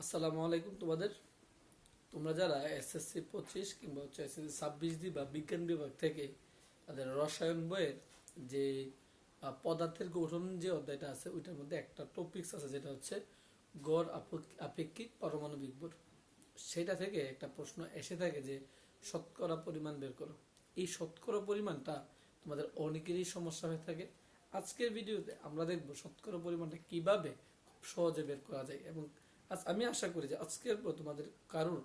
আসসালামু আলাইকুম। তোমরা যারা এসএসসি 25 কিংবা এসএসসি 26 দিবা বিজ্ঞান বিভাগ থেকে তাদের রসায়ন বইয়ের যে পদার্থের গঠন যে অধ্যায়টা আছে ওইটার মধ্যে একটা টপিকস আছে যেটা হচ্ছে গড় আপেক্ষিক পারমাণবিক ভর। সেটা থেকে একটা প্রশ্ন এসে থাকে যে শতকরা পরিমাণ বের করো। এই শতকরা পরিমাণটা তোমাদের অনেকেরই সমস্যা হয়ে থাকে। আজকের ভিডিওতে আমরা দেখব শতকরা পরিমাণটা কিভাবে খুব সহজে বের করা যায়, এবং আমি আশা করি যে আজকের পর তোমাদের কারোর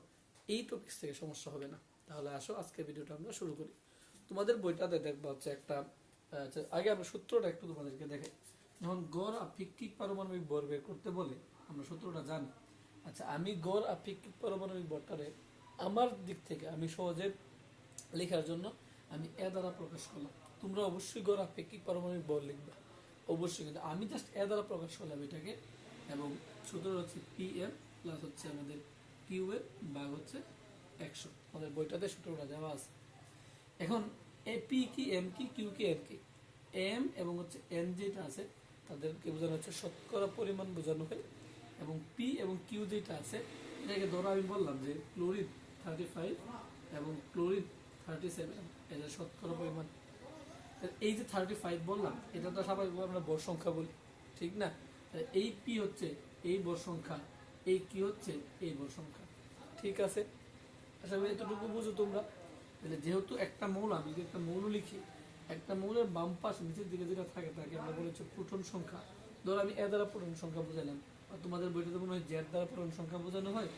এই টপিক থেকে সমস্যা হবে না। তাহলে আসো আজকের ভিডিওটা আমরা শুরু করি। তোমাদের বইটাতে দেখবা হচ্ছে একটা আগে আমরা সূত্রটা একটু তোমাদেরকে দেখাই। যখন গড় আপেক্ষিক পারমাণবিক ভর বের করতে বলে আমরা সূত্রটা জানি। আচ্ছা, আমি গড় আপেক্ষিক পারমাণবিক ভরটারে আমার দিক থেকে আমি সহজে লেখার জন্য আমি এ দ্বারা প্রকাশ করলাম। তোমরা অবশ্যই গড় আপেক্ষিক পারমাণবিক ভর লিখবা অবশ্যই, কিন্তু আমি জাস্ট এ দ্বারা প্রকাশ করলাম এটাকে। এবং সূত্র হচ্ছে PM প্লাস হচ্ছে আমাদের কিউ এর ভাগ হচ্ছে 100। আমাদের বইটাতে সূত্রটা দেওয়া আছে। এখন এ পি কি এম কি কিউ কি এম কি, এম এবং হচ্ছে এন যেটা আছে তাদেরকে বোঝানো হচ্ছে শতকরা পরিমাণ বোঝানো হয়, এবং পি এবং কিউ যেটা আছে এটাকে ধরো আমি বললাম যে ক্লোরিন 35 এবং ক্লোরিন 37 এদের শতকরা পরিমাণ। এই যে 35 বললাম এটা তো স্বাভাবিকভাবে আমরা ভর সংখ্যা বলি, ঠিক না? এই পি হচ্ছে এই ভর সংখ্যা, এই কি হচ্ছে এই ভর সংখ্যা, ঠিক আছে? আশা করি এতটুকু বুঝো তোমরা। তাহলে যেহেতু একটা মৌল, আমি যদি একটা মৌল লিখি, একটা মৌলের বাম পাশ নিচের দিকে যেটা থাকে তাকে আমরা বলি হচ্ছে প্রোটন সংখ্যা। ধরো আমি এ দ্বারা প্রোটন সংখ্যা বোঝালাম, আর তোমাদের বইটাতে মনে হয় জেড দ্বারা প্রোটন সংখ্যা বোঝানো হয়,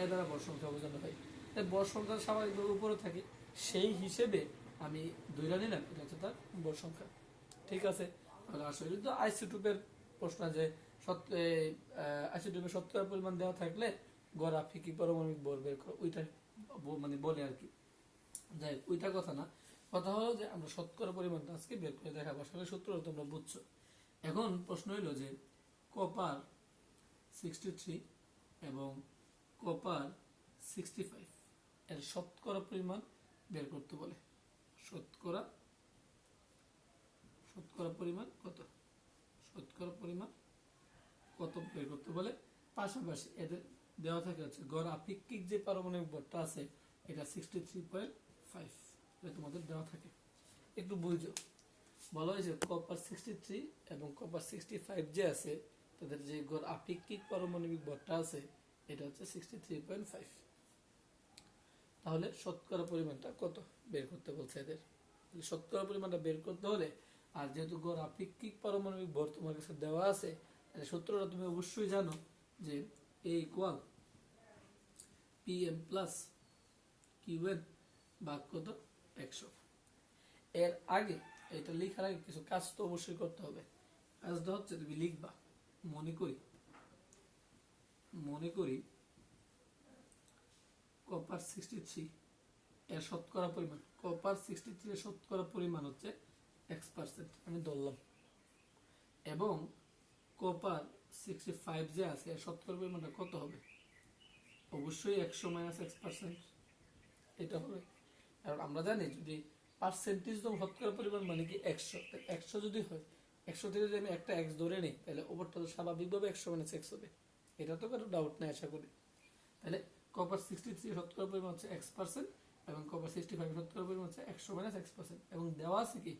এ দ্বারা ভর সংখ্যা বোঝানো হয়। তাই ভর সংখ্যা স্বাভাবিকভাবে উপরে থাকে, সেই হিসেবে আমি ধরে নিলাম এটা হচ্ছে তার ভর সংখ্যা, ঠিক আছে? তাহলে আসলে তো আইসোটোপের প্রশ্ন যে আইসোটোপের শতকরা পরিমাণ দেওয়া থাকলে গড় আপেক্ষিক পারমাণবিক ভর বের করো, ওইটা মানে বলে আর কি। যাই হোক, ওইটা কথা না, কথা হলো যে আমরা শতকরা পরিমাণটা আজকে বের করে দেখাবো। আসলে সূত্রটা তোমরা বুঝছো। এখন প্রশ্ন হইলো যে কপার 63 এবং কপার 65 এর শতকরা পরিমাণ বের করতে বলে। শতকরা শতকরা পরিমাণ কত, শতকরা পরিমাণ কত বের করতে বলে। পাশাপাশি এদের দেওয়া থাকে হচ্ছে গড় আপেক্ষিক যে পারমাণবিক ভরটা আছে এটা 63.5 তোমাদের দেওয়া থাকে। একটু বুঝো, বলা হয়েছে কপার 63 এবং কপার 65 যে আছে তাদের যে গড় আপেক্ষিক পারমাণবিক ভরটা আছে এটা হচ্ছে 63.5। তাহলে শতকরা পরিমাণটা কত বের করতে বলছে এদের। শতকরা পরিমাণটা বের করতে হলে, আর যেহেতু গড় আপেক্ষিক পারমাণবিক ভর তোমার কাছে দেওয়া আছে, তাহলে সূত্রটা তুমি অবশ্যই জানো যে এ ইকুয়াল PM প্লাস কিউএন ভাগ কত 100। এর আগে এটা লেখার আগে কিছু কাজ তো অবশ্যই করতে হবে। কাজটা হচ্ছে তুমি লিখবা, মনে করি কপার 63 এর শতকরা পরিমাণ, কপার 63 এর শতকরা পরিমাণ হচ্ছে X%, আমি ধরলাম। এবং কপার 65 যে আছে এর শতকরা পরিমাণটা কত হবে? অবশ্যই 100 মাইনাস X%, এটা হবে। কারণ আমরা জানি যদি পার্সেন্টেজ তো শতকরা পরিমাণ মানে কি 100, 100 যদি হয় 100 থেকে যদি আমি একটা X ধরে নিই তাহলে ওপরটা তো স্বাভাবিকভাবে 100 মাইনাস X হবে, এটা তো কোনো ডাউট নেই আশা করি। তাহলে কপার 63 শতকরা পরিমাণ হচ্ছে X%, এবং কপার 65 শতকরা পরিমাণ হচ্ছে 100 মাইনাস X%। এবং দেওয়া আছে কি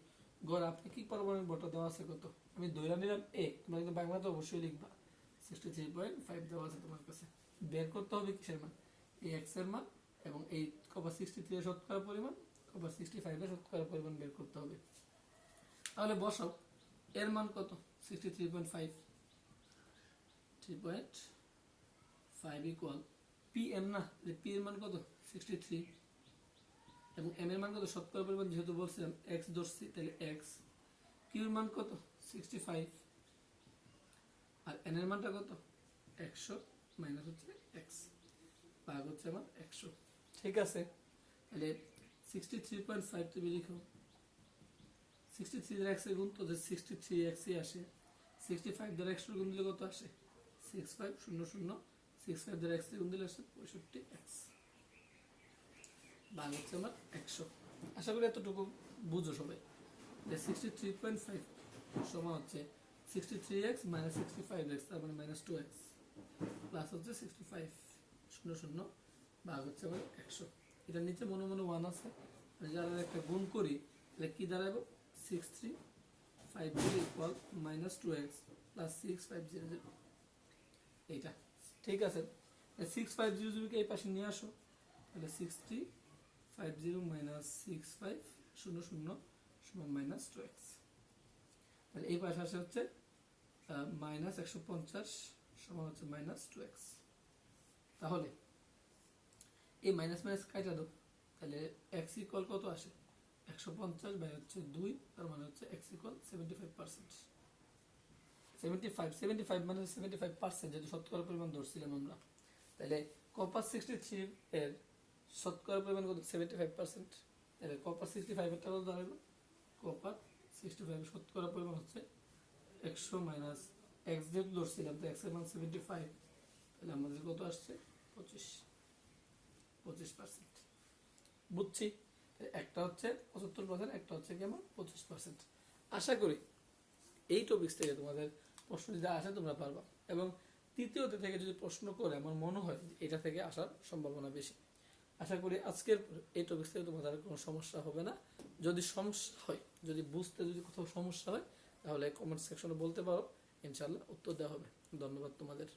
গড় আপেক্ষিক পারমাণবিক ভরটা দেওয়া আছে কত, আমি ধরে নিলাম A, তোমরা কিন্তু বাংলাতে অবশ্যই লিখবা 63.5 দেওয়া আছে তোমার কাছে। বের করতে হবে কিসের মান, এই X এর মান এবং এই কপার 63 এর শতকরা পরিমাণ, কপার 65 এর শতকরা পরিমাণ বের করতে হবে। তাহলে বসাও, এর মান কত 63.5, 3.5 ইকুয়াল PM না, পি এর মান কত 63 এবং এম এর মান কত শতকরা পরিমাণ যেহেতু বলছিলাম X ধরছি তাহলে X, কিউ এর মান কত 65 আর এন এর মানটা কত 100 মাইনাস হচ্ছে X ভাগ হচ্ছে আমার 100, ঠিক আছে? তাহলে 63.5 তুমি লিখো, 63 দ্বারা X এর গুণ তো 63X আসে, 65 দ্বারা X এর গুণ দিলে কত আসে 6500, 65 দ্বারা X এর গুণ দিলে আসে 65X ভাগ হচ্ছে আমার 100। আশা করি এতটুকু বুঝো সবাই। 63.5 সমান হচ্ছে 63X মাইনাস 65X, তার মানে মাইনাস 2X। প্লাস হচ্ছে 65 শূন্য শূন্য ভাগ হচ্ছে আবার 100। এটার নিচে মনে মনে 1 আছে, যারা একটা গুণ করি তাহলে কি দাঁড়াবো 6350 ইকুয়াল মাইনাস 2x প্লাস 6500। এইটা ঠিক আছে। 6500 কে এই পাশে নিয়ে আসো, তাহলে 6350 মাইনাস 6500 সমান মাইনাস 2x। তাহলে এই পাশে আসে হচ্ছে মাইনাস 150 সমান হচ্ছে মাইনাস 2x। তাহলে এই মাইনাস মাইনাস কাটা দাও, তাহলে x ইকুয়াল কত আসে 150 বাই হচ্ছে 2, তার মানে হচ্ছে x ইকুয়াল 75%। 75 মানে 75% যেহেতু শতকরা পরিমাণ ধরছিলাম আমরা, তাহলে কপার 63 এর শতকরা পরিমাণ কত 75%। তাহলে কপার 65 এর কত দাঁড়াবে, কপার 65 এর শতকরা পরিমাণ হচ্ছে 100 মাইনাস x যেহেতু ধরছিলাম তো x এর মান 75, তাহলে আমাদের কত আসছে 25%। বুঝছি, একটা হচ্ছে 75%, একটা হচ্ছে কেমন 25%। আশা করি এই টপিক্স থেকে তোমাদের প্রশ্ন যদি আসে তোমরা পারবা, এবং তৃতীয়তে থেকে যদি প্রশ্ন করে আমার মনে হয় যে এটা থেকে আসার সম্ভাবনা বেশি। আশা করি আজকের এই টপিক্স থেকে তোমাদের কোনো সমস্যা হবে না। যদি সমস্যা হয়, যদি বুঝতে যদি কোথাও সমস্যা হয়, তাহলে কমেন্ট সেকশনে বলতে পারো, ইনশাআল্লাহ উত্তর দেওয়া হবে। ধন্যবাদ তোমাদের।